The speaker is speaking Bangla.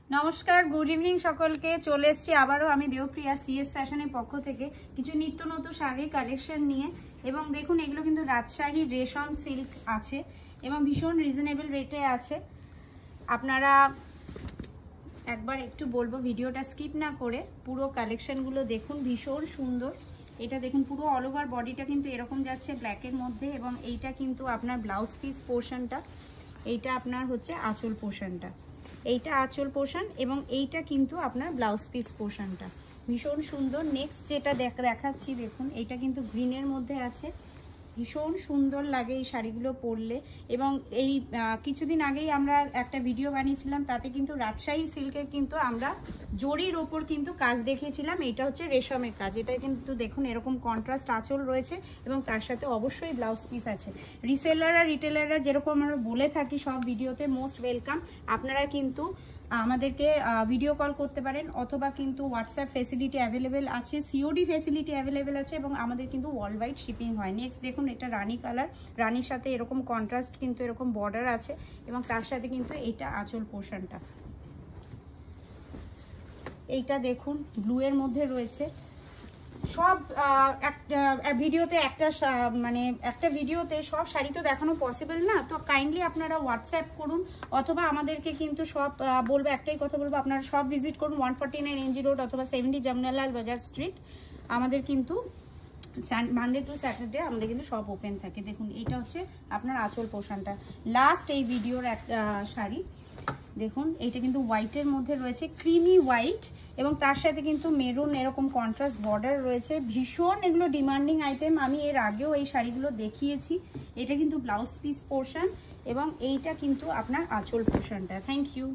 নমস্কার, গুড ইভিনিং সকলকে। চলে এসেছি আবারও আমি দেবপ্রিয়া সিএস ফ্যাশনের পক্ষ থেকে কিছু নিত্য নতুন শাড়ির কালেকশন নিয়ে। এবং দেখুন, এগুলো কিন্তু রাজশাহী রেশম সিল্ক আছে এবং ভীষণ রিজনেবল রেটে আছে। আপনারা একবার একটু বলবো ভিডিওটা স্কিপ না করে পুরো কালেকশনগুলো দেখুন, ভীষণ সুন্দর। এটা দেখুন, পুরো অল ওভার বডিটা কিন্তু এরকম যাচ্ছে ব্ল্যাকের মধ্যে, এবং এইটা কিন্তু আপনার ব্লাউজ পিস পোর্শনটা, এইটা আপনার হচ্ছে আঁচল পোর্শনটা, এইটা আঁচল পোর্শন এবং এইটা কিন্তু আপনার ব্লাউজ পিস পোর্শনটা। ভীষণ সুন্দর। নেক্সট যেটা দেখাচ্ছি, দেখুন এইটা কিন্তু গ্রিনের মধ্যে আছে, ভীষণ সুন্দর লাগে এই শাড়িগুলো পরলে। এবং এই কিছুদিন আগেই আমরা একটা ভিডিও বানিয়েছিলাম, তাতে কিন্তু রাজশাহী সিল্কের কিন্তু আমরা জরির ওপর কিন্তু কাজ দেখিয়েছিলাম। এটা হচ্ছে রেশমের কাজ। এটা কিন্তু দেখুন এরকম কন্ট্রাস্ট আঁচল রয়েছে এবং তার সাথে অবশ্যই ব্লাউজ পিস আছে। রিসেলাররা রিটেলাররা যেরকম আমরা বলে থাকি সব ভিডিওতে, মোস্ট ওয়েলকাম। আপনারা কিন্তু আমাদেরকে ভিডিও কল করতে পারেন, অথবা কিন্তু হোয়াটসঅ্যাপ ফেসিলিটি অ্যাভেলেবেল আছে, সিওডি ফেসিলিটি অ্যাভেলেবেল আছে, এবং আমাদের কিন্তু ওয়ার্ল্ড ওয়াইড শিপিং হয়। নেক্সট দেখুন, এটা রানী কালার, রানীর সাথে এরকম কন্ট্রাস্ট কিন্তু এরকম বর্ডার আছে, এবং তার সাথে কিন্তু এইটা আঁচল পোর্শনটা। এইটা দেখুন ব্লু এর মধ্যে রয়েছে। সব ভিডিওতে একটা ভিডিওতে সব শাড়ি তো দেখানো পসিবল না, তো কাইন্ডলি আপনারা হোয়াটসঅ্যাপ করুন, অথবা আমাদেরকে কিন্তু সব বলবো, একটাই কথা বলবো, আপনারা সব ভিজিট করুন 149 এনজি রোড অথবা 70 জমনালাল বাজার স্ট্রিট। আমাদের কিন্তু মানডে টু স্যাটারডে আমাদের কিন্তু সব ওপেন থাকে। দেখুন এইটা হচ্ছে আপনার আঁচল পোর্শনটা। লাস্ট এই ভিডিওর একটা শাড়ি দেখুন, এইটা কিন্তু হোয়াইটের মধ্যে রয়েছে, ক্রিমি হোয়াইট, এবং তার সাথে কিন্তু মেরুন এরকম কন্ট্রাস্ট বর্ডার রয়েছে। ভীষণ এগুলো ডিমান্ডিং আইটেম, আমি এর আগেও এই শাড়িগুলো দেখিয়েছি। এটা কিন্তু ব্লাউজ পিস পোর্শন এবং এইটা কিন্তু আপনার আঁচল পোর্শনটা। Thank you.